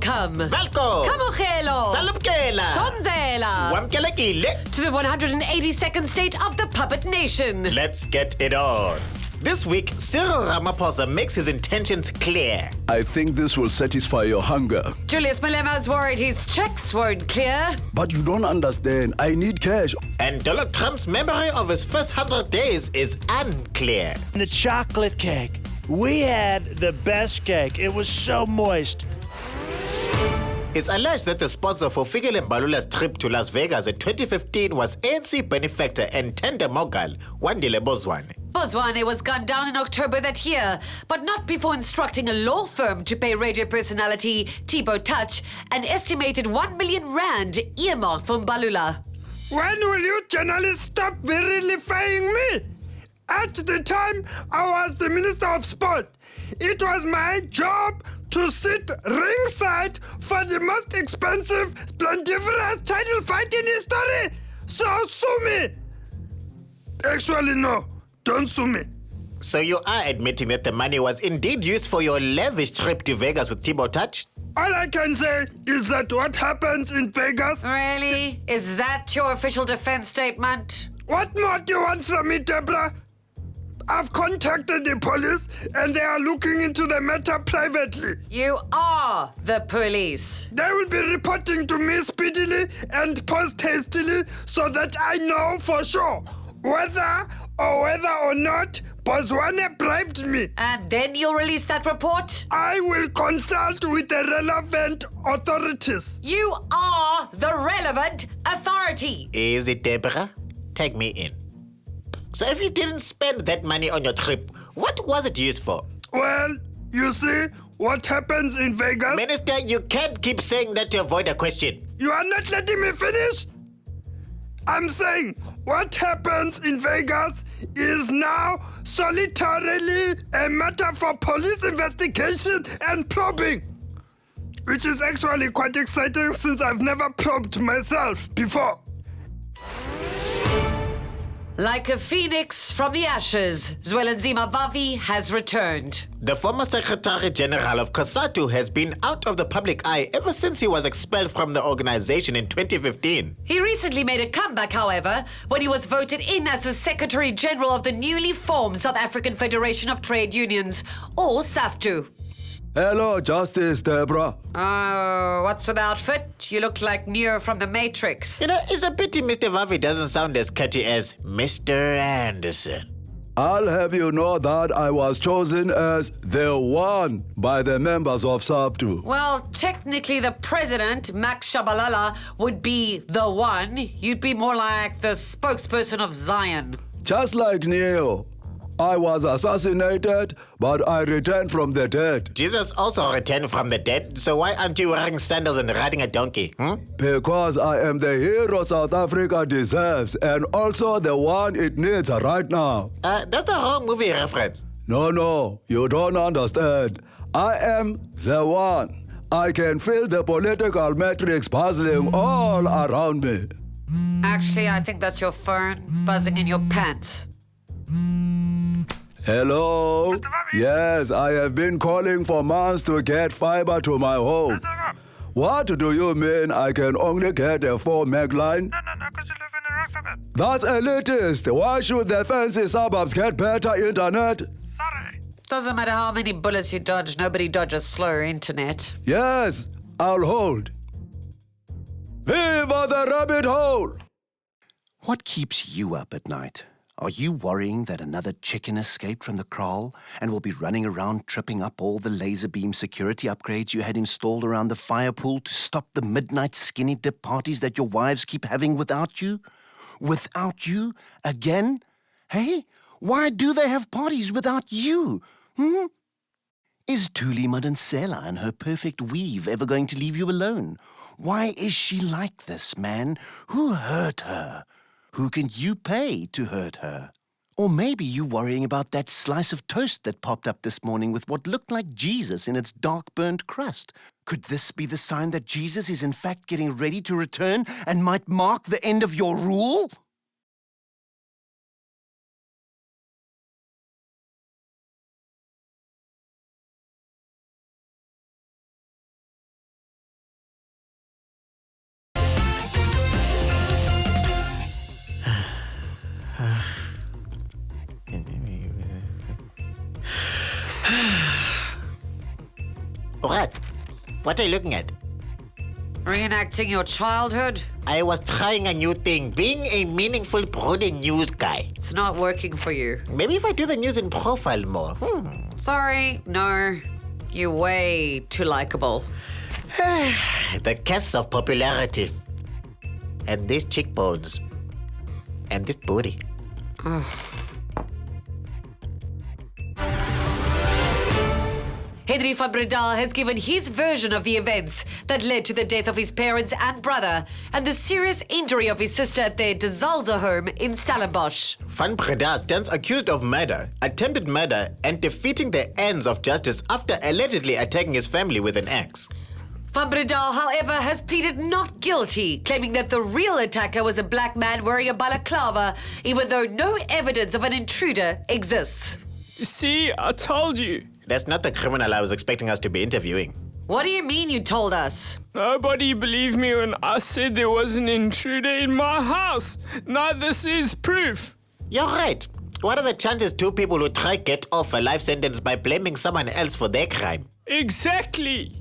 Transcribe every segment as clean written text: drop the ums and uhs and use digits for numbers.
Welcome. Velko. Kamogelo. Salumkela. Sonzela. Wamkelekile. To the 182nd state of the Puppet Nation. Let's get it on. This week, Cyril Ramaphosa makes his intentions clear. I think this will satisfy your hunger. Julius Malema's worried his checks won't clear. But you don't understand. I need cash. And Donald Trump's memory of his first 100 days is unclear. The chocolate cake. We had the best cake. It was so moist. It's alleged that the sponsor for Fikile Mbalula's trip to Las Vegas in 2015 was ANC benefactor and tender mogul Wandile Bozwane. Bozwane was gunned down in October that year, but not before instructing a law firm to pay radio personality Thibaut Touch an estimated 1 million rand earmarked for Mbalula. When will you journalists stop vilifying me? At the time, I was the Minister of Sport. It was my job to sit ringside for the most expensive, splendiferous title fight in history. So sue me. Actually, no. Don't sue me. So you are admitting that the money was indeed used for your lavish trip to Vegas with Thibaut Touch? All I can say is that what happens in Vegas... Really? Is that your official defense statement? What more do you want from me, Deborah? I've contacted the police and they are looking into the matter privately. You are the police. They will be reporting to me speedily and post hastily so that I know for sure whether or not Bozwane bribed me. And then you'll release that report? I will consult with the relevant authorities. You are the relevant authority. Is it, Deborah? Tag me in. So if you didn't spend that money on your trip, what was it used for? Well, you see what happens in Vegas? Minister, you can't keep saying that to avoid a question. You are not letting me finish? I'm saying what happens in Vegas is now solitarily a matter for police investigation and probing, which is actually quite exciting since I've never probed myself before. Like a phoenix from the ashes, Zwelinzima Vavi has returned. The former Secretary General of COSATU has been out of the public eye ever since he was expelled from the organization in 2015. He recently made a comeback, however, when he was voted in as the Secretary General of the newly formed South African Federation of Trade Unions, or SAFTU. Hello, Justice Deborah. Oh, what's with the outfit? You look like Neo from the Matrix. You know, it's a pity Mr. Vavi doesn't sound as catchy as Mr. Anderson. I'll have you know that I was chosen as the one by the members of SAFTU. Well, technically the president, Max Shabalala, would be the one. You'd be more like the spokesperson of Zion. Just like Neo. I was assassinated, but I returned from the dead. Jesus also returned from the dead, so why aren't you wearing sandals and riding a donkey? Because I am the hero South Africa deserves, and also the one it needs right now. That's the wrong movie reference. No, you don't understand. I am the one. I can feel the political matrix puzzling all around me. Actually, I think that's your phone buzzing in your pants. Hello? Yes, I have been calling for months to get fiber to my home. What do you mean I can only get a 4 meg line? No, because you live in the wrong suburb. That's elitist. Why should the fancy suburbs get better internet? Sorry. Doesn't matter how many bullets you dodge, nobody dodges slower internet. Yes, I'll hold. Viva the rabbit hole! What keeps you up at night? Are you worrying that another chicken escaped from the kraal and will be running around tripping up all the laser beam security upgrades you had installed around the fire pool to stop the midnight skinny dip parties that your wives keep having without you? Without you? Again? Hey, why do they have parties without you? Is Thuli Madonsela and her perfect weave ever going to leave you alone? Why is she like this, man? Who hurt her? Who can you pay to hurt her? Or maybe you worrying about that slice of toast that popped up this morning with what looked like Jesus in its dark burnt crust. Could this be the sign that Jesus is in fact getting ready to return and might mark the end of your rule? What are you looking at? Reenacting your childhood? I was trying a new thing, being a meaningful, brooding news guy. It's not working for you. Maybe if I do the news in profile more. Sorry, no. You're way too likable. The curse of popularity. And these cheekbones. And this booty. Henry van Breda has given his version of the events that led to the death of his parents and brother and the serious injury of his sister at their De Zalze home in Stellenbosch. Van Breda stands accused of murder, attempted murder, and defeating the ends of justice after allegedly attacking his family with an axe. Van Breda, however, has pleaded not guilty, claiming that the real attacker was a black man wearing a balaclava, even though no evidence of an intruder exists. See, I told you. That's not the criminal I was expecting us to be interviewing. What do you mean you told us? Nobody believed me when I said there was an intruder in my house. Now this is proof. You're right. What are the chances two people who try get off a life sentence by blaming someone else for their crime? Exactly.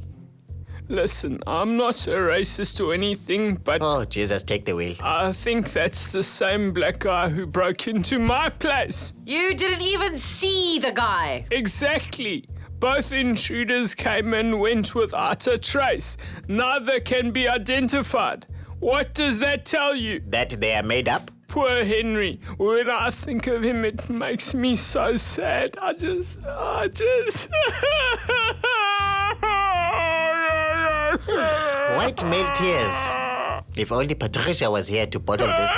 Listen, I'm not a racist or anything, but Oh, Jesus, take the wheel. I think that's the same black guy who broke into my place. You didn't even see the guy. Exactly. Both intruders came and went without a trace. Neither can be identified. What does that tell you? That they are made up? Poor Henry. When I think of him, it makes me so sad. I just... White male tears. If only Patricia was here to bottle this.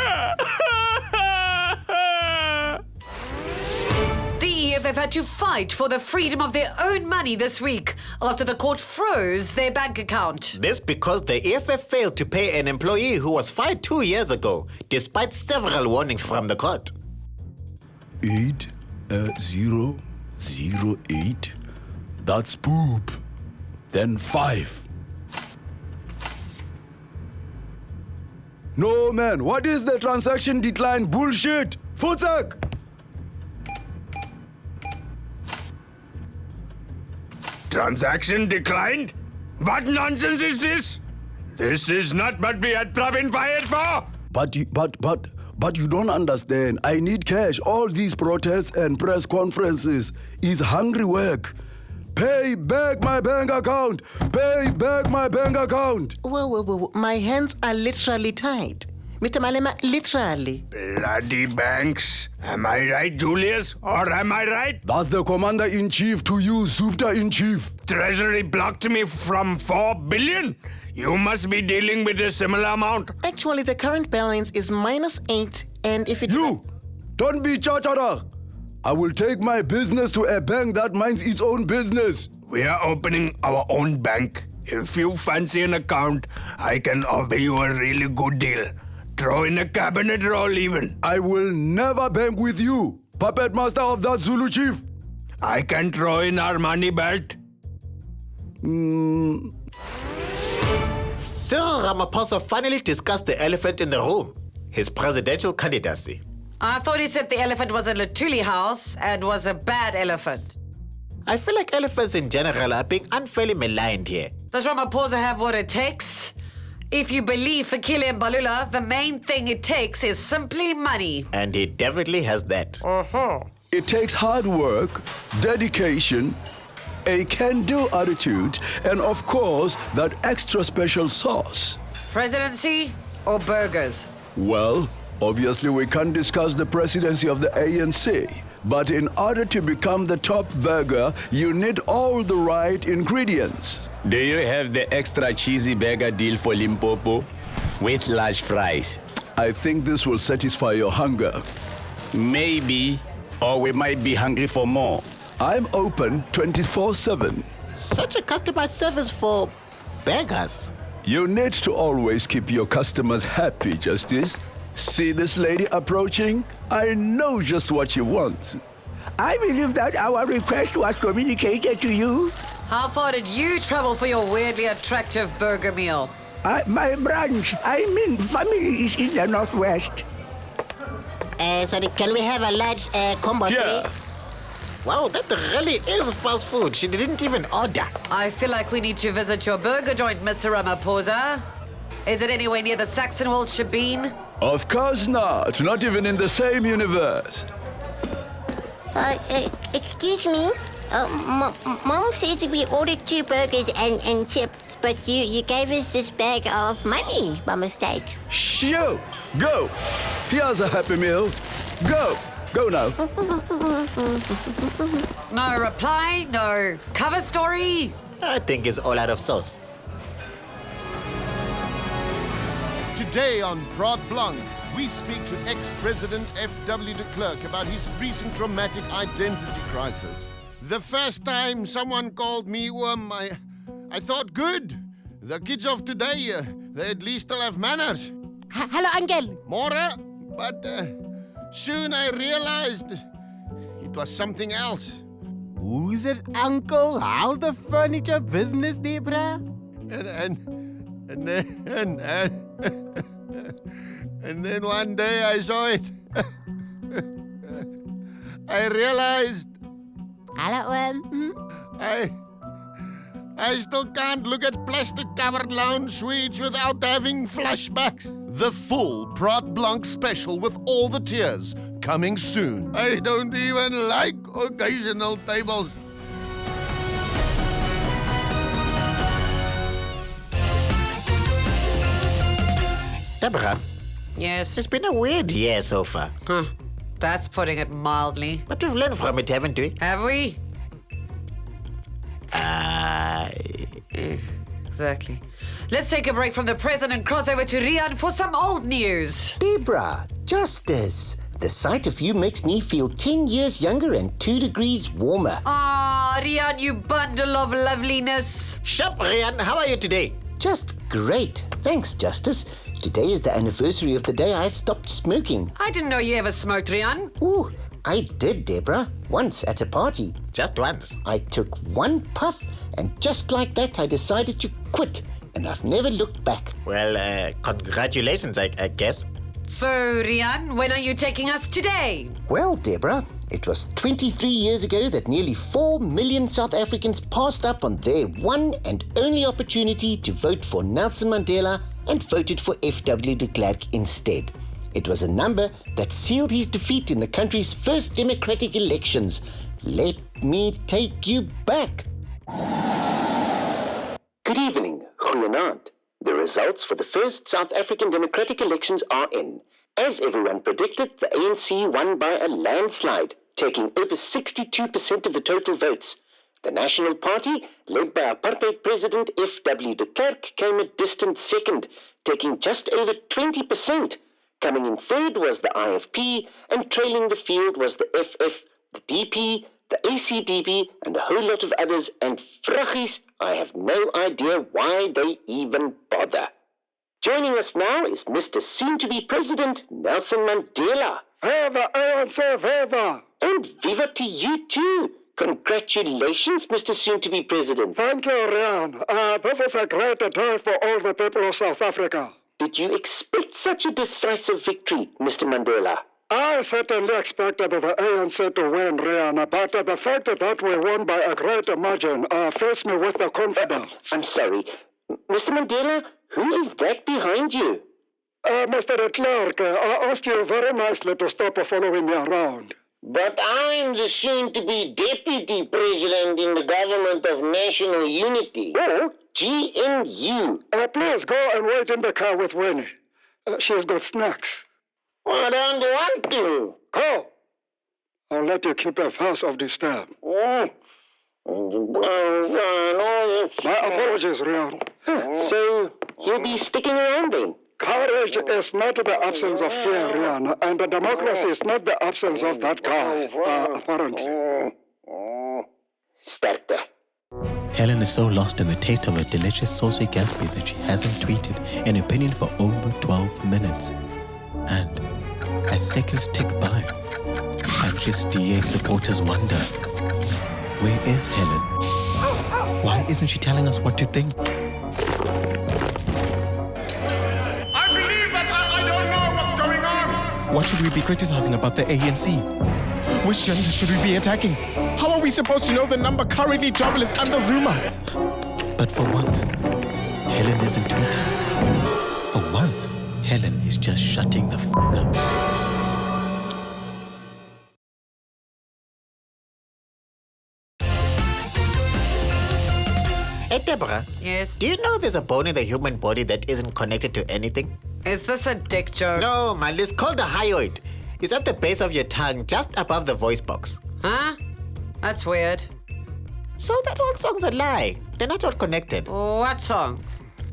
The EFF had to fight for the freedom of their own money this week after the court froze their bank account. This because the EFF failed to pay an employee who was fired 2 years ago, despite several warnings from the court. 8008. That's poop. Then 5. No, man, what is the transaction decline bullshit? Futzak! Transaction declined? What nonsense is this? This is not what we had been fired for. But you don't understand. I need cash. All these protests and press conferences is hungry work. Pay back my bank account. Pay back my bank account. Whoa. My hands are literally tied. Mr. Malema, literally. Bloody banks. Am I right, Julius? Or am I right? That's the commander-in-chief to you, Supta-in-chief. Treasury blocked me from 4 billion. You must be dealing with a similar amount. Actually, the current balance is -8, and if it... You, don't be cha-cha-da. I will take my business to a bank that minds its own business. We are opening our own bank. If you fancy an account, I can offer you a really good deal. Throw in a cabinet roll even. I will never bank with you, puppet master of that Zulu chief. I can throw in our money belt. Cyril Ramaphosa finally discussed the elephant in the room, his presidential candidacy. I thought he said the elephant was a Latuli house and was a bad elephant. I feel like elephants in general are being unfairly maligned here. Does Ramaphosa have what it takes? If you believe Fikile Mbalula, the main thing it takes is simply money. And he definitely has that. It takes hard work, dedication, a can-do attitude, and of course, that extra special sauce. Presidency or burgers? Well, obviously we can't discuss the presidency of the ANC. But in order to become the top burger, you need all the right ingredients. Do you have the extra cheesy burger deal for Limpopo? With large fries? I think this will satisfy your hunger. Maybe, or we might be hungry for more. I'm open 24/7. Such a customer service for beggars. You need to always keep your customers happy, Justice. See this lady approaching? I know just what she wants. I believe that our request was communicated to you. How far did you travel for your weirdly attractive burger meal? My branch, family is in the Northwest. Sorry, can we have a large combo? Here. Wow, that really is fast food. She didn't even order. I feel like we need to visit your burger joint, Mr. Ramaphosa. Is it anywhere near the Saxonwold Shebeen? Of course not. Not even in the same universe. Excuse me. Mom says we ordered 2 burgers and chips, but you gave us this bag of money by mistake. Shoo! Go! Here's a Happy Meal. Go! Go now. No reply, no cover story. I think it's all out of sauce. Today on Broad Blanc, we speak to ex-President F.W. de Klerk about his recent traumatic identity crisis. The first time someone called me I thought, good. The kids of today, they at least still have manners. Hello, Uncle. More, but soon I realized it was something else. Who's it, Uncle? How's the furniture business, Debra? And then one day I saw it. I realized I still can't look at plastic-covered lounge suites without having flashbacks. The full Broad Blanc special with all the tiers coming soon. I don't even like occasional tables. Deborah, Yes. it's been a weird year so far. Huh. That's putting it mildly. But we've learned from it, haven't we? Have we? Exactly. Let's take a break from the present and cross over to Rian for some old news. Debra, justice. The sight of you makes me feel 10 years younger and 2 degrees warmer. Ah, Rian, you bundle of loveliness. Shop, Rian, how are you today? Just great. Thanks, Justice. Today is the anniversary of the day I stopped smoking. I didn't know you ever smoked, Rian. Ooh, I did, Debra. Once at a party. Just once. I took 1 puff, and just like that, I decided to quit. And I've never looked back. Well, congratulations, I guess. So, Rian, when are you taking us today? Well, Debra, it was 23 years ago that nearly 4 million South Africans passed up on their one and only opportunity to vote for Nelson Mandela and voted for F.W. de Klerk instead. It was a number that sealed his defeat in the country's first democratic elections. Let me take you back. Good evening, goeienaand. The results for the first South African democratic elections are in. As everyone predicted, the ANC won by a landslide, taking over 62% of the total votes. The National Party, led by apartheid President F.W. de Klerk, came a distant second, taking just over 20%. Coming in third was the IFP, and trailing the field was the FF, the DP, the ACDP, and a whole lot of others, and fraggies, I have no idea why they even bother. Joining us now is Mr. Soon-to-be President Nelson Mandela. Viva ANC, viva! And viva to you too. Congratulations, Mr. Soon-to-be President. Thank you, Rian. This is a great day for all the people of South Africa. Did you expect such a decisive victory, Mr. Mandela? I certainly expected the ANC to win, Rian, but the fact that we won by a great margin fills me with the confidence. I'm sorry. Mr. Mandela, who is that behind you? Mr. de Klerk, I asked you very nicely to stop following me around. But I'm the soon-to-be Deputy President in the Government of National Unity. Oh? GNU. Please go and wait in the car with Winnie. She's got snacks. I don't want to. Go. I'll let you keep your house of this time. My apologies, Rian. So, you'll be sticking around then? Courage is not the absence of fear, Rian, and democracy is not the absence of that guy, apparently. Starter. Helen is so lost in the taste of a delicious saucy Gatsby that she hasn't tweeted an opinion for over 12 minutes. And as seconds tick by, anxious DA supporters wonder, where is Helen? Why isn't she telling us what to think? I believe that I don't know what's going on. What should we be criticizing about the ANC? Which gender should we be attacking? How are we supposed to know the number currently jobless under Zuma? But for once, Helen isn't tweeting. For once, Helen is just shutting the f up. Hey, Deborah. Yes? Do you know there's a bone in the human body that isn't connected to anything? Is this a dick joke? No, man, it's called the hyoid. It's at the base of your tongue, just above the voice box. Huh? That's weird. So that whole song's a lie. They're not all connected. What song?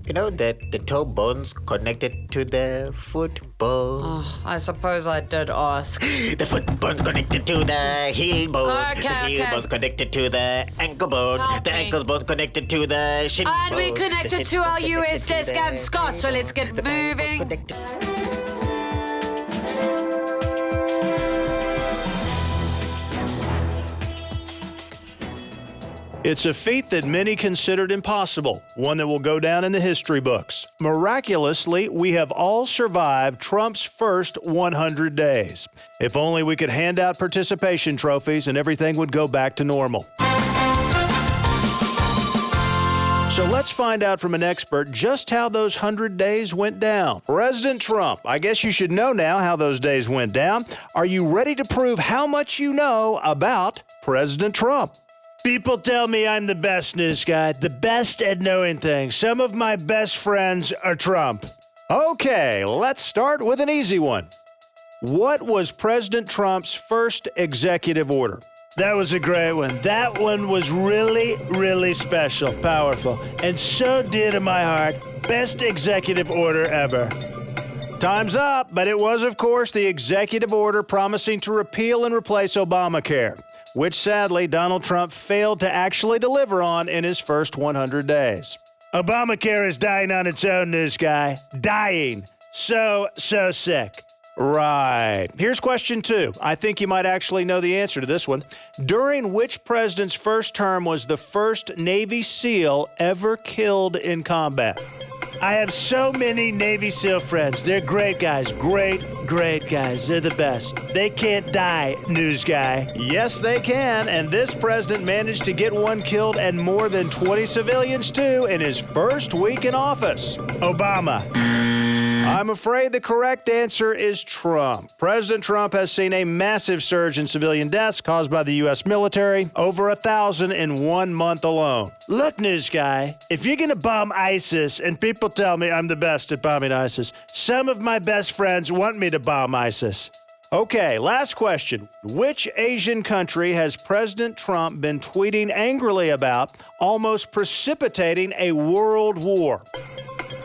You know that the toe bone's connected to the foot bone. Oh, I suppose I did ask. The foot bone's connected to the heel bone. Okay, the heel bone's connected to the ankle bone. Help the me. ankle bone's connected to the shin And bone. we connected to our US desk and Scott, so let's get moving. It's a feat that many considered impossible, one that will go down in the history books. Miraculously, we have all survived Trump's first 100 days. If only we could hand out participation trophies and everything would go back to normal. So let's find out from an expert just how those 100 days went down. President Trump, I guess you should know now how those days went down. Are you ready to prove how much you know about President Trump? People tell me I'm the best news guy, the best at knowing things. Some of my best friends are Trump. Okay, let's start with an easy one. What was President Trump's first executive order? That was a great one. That one was really, really special, powerful, and so dear to my heart. Best executive order ever. Time's up, but it was, of course, the executive order promising to repeal and replace Obamacare, which sadly Donald Trump failed to actually deliver on in his first 100 days. Obamacare is dying on its own, news guy. Dying. So sick. Right. Here's question 2. I think you might actually know the answer to this one. During which president's first term was the first Navy SEAL ever killed in combat? I have so many Navy SEAL friends. They're great guys. Great guys. They're the best. They can't die, news guy. Yes, they can. And this president managed to get one killed and more than 20 civilians, too, in his first week in office. Obama. I'm afraid the correct answer is Trump. President Trump has seen a massive surge in civilian deaths caused by the U.S. military, over 1,000 in 1 month alone. Look, news guy, if you're going to bomb ISIS, and people tell me I'm the best at bombing ISIS, some of my best friends want me to bomb ISIS. Okay, last question. Which Asian country has President Trump been tweeting angrily about, almost precipitating a world war?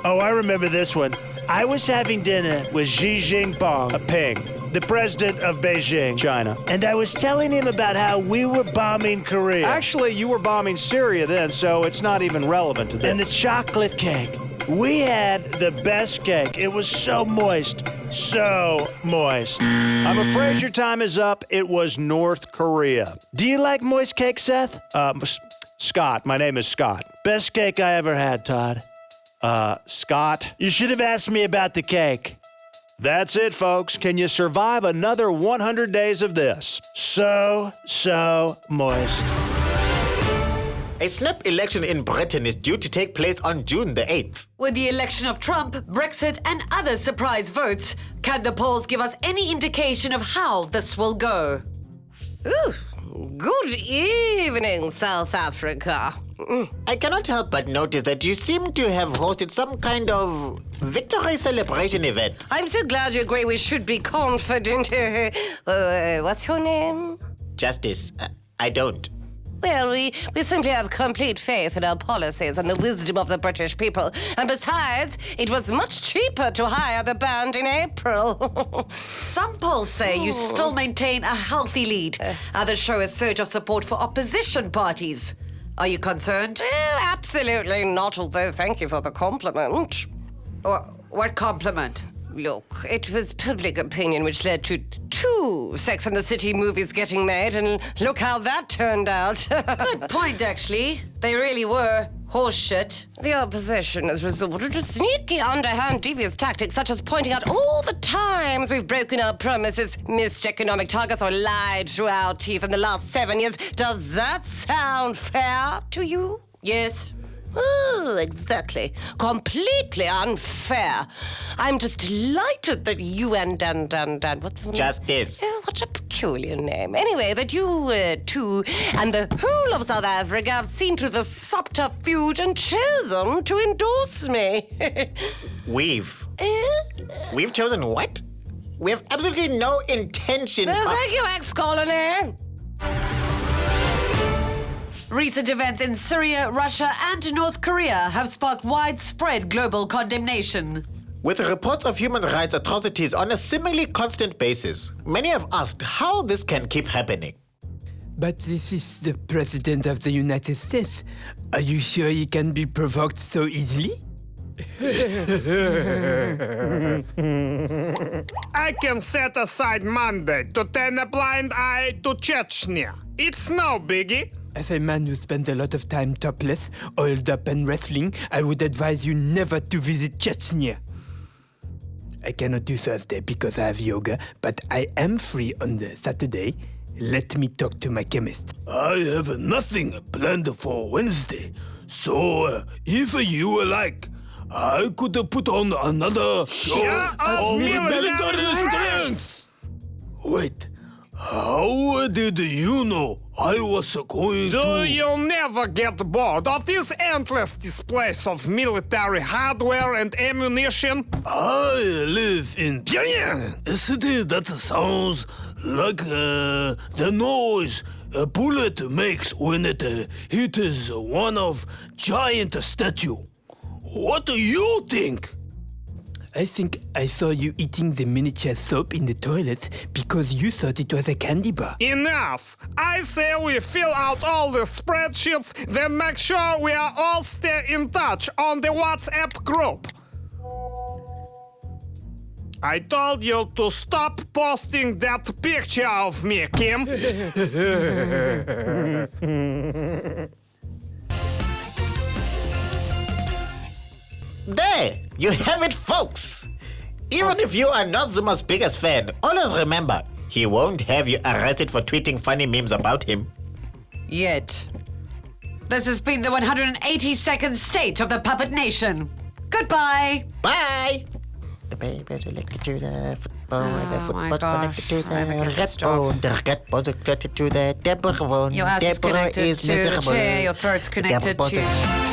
Oh, I remember this one. I was having dinner with Xi Jinping, the president of Beijing, China, and I was telling him about how we were bombing Korea. Actually, you were bombing Syria then, so it's not even relevant to this. And the chocolate cake. We had the best cake. It was so moist. So moist. I'm afraid your time is up. It was North Korea. Do you like moist cake, Seth? Scott. My name is Scott. Best cake I ever had, Todd. Scott, you should have asked me about the cake. That's it, folks. Can you survive another 100 days of this? So moist. A snap election in Britain is due to take place on June the 8th. With the election of Trump, Brexit, and other surprise votes, can the polls give us any indication of how this will go? Ooh, good evening, South Africa. I cannot help but notice that you seem to have hosted some kind of victory celebration event. I'm so glad you agree we should be confident. What's your name? Justice, I don't. Well, we simply have complete faith in our policies and the wisdom of the British people. And besides, it was much cheaper to hire the band in April. Some polls say you still maintain a healthy lead. Others show a surge of support for opposition parties. Are you concerned? Absolutely not, although thank you for the compliment. What compliment? Look, it was public opinion which led to 2 Sex and the City movies getting made, and look how that turned out. Good point, actually. They really were horseshit. The opposition has resorted to sneaky, underhand, devious tactics such as pointing out all the time times we've broken our promises, missed economic targets, or lied through our teeth in the last 7 years. Does that sound fair to you? Yes. Oh, exactly. Completely unfair. I'm just delighted that you and what's the name? Justice. What a peculiar name. Anyway, that you two and the whole of South Africa have seen through the subterfuge and chosen to endorse me. We've chosen what? We have absolutely no intention of... Thank you, ex-colony. Recent events in Syria, Russia, and North Korea have sparked widespread global condemnation. With reports of human rights atrocities on a seemingly constant basis, many have asked how this can keep happening. But this is the President of the United States. Are you sure he can be provoked so easily? I can set aside Monday to turn a blind eye to Chechnya. It's no biggie. As a man who spends a lot of time topless, oiled up and wrestling, I would advise you never to visit Chechnya. I cannot do Thursday because I have yoga, but I am free on the Saturday. Let me talk to my chemist. I have nothing planned for Wednesday, so if you like, I could put on another show of military strength. Wait, how did you know I was going to... You'll never get bored of this endless displays of military hardware and ammunition? I live in Pyongyang, a city that sounds like the noise a bullet makes when it hits one of giant statue. What do you think? I think I saw you eating the miniature soap in the toilets because you thought it was a candy bar. Enough! I say we fill out all the spreadsheets, then make sure we are all stay in touch on the WhatsApp group. I told you to stop posting that picture of me, Kim. There, you have it, folks. Even if you are not Zuma's biggest fan, always remember, he won't have you arrested for tweeting funny memes about him. Yet. This has been the 182nd state of the Puppet Nation. Goodbye. Bye. The baby's elected to the football, the football's connected to the red the red ball's connected to the Deborah. Your ass is connected to the chair, your throat's connected to...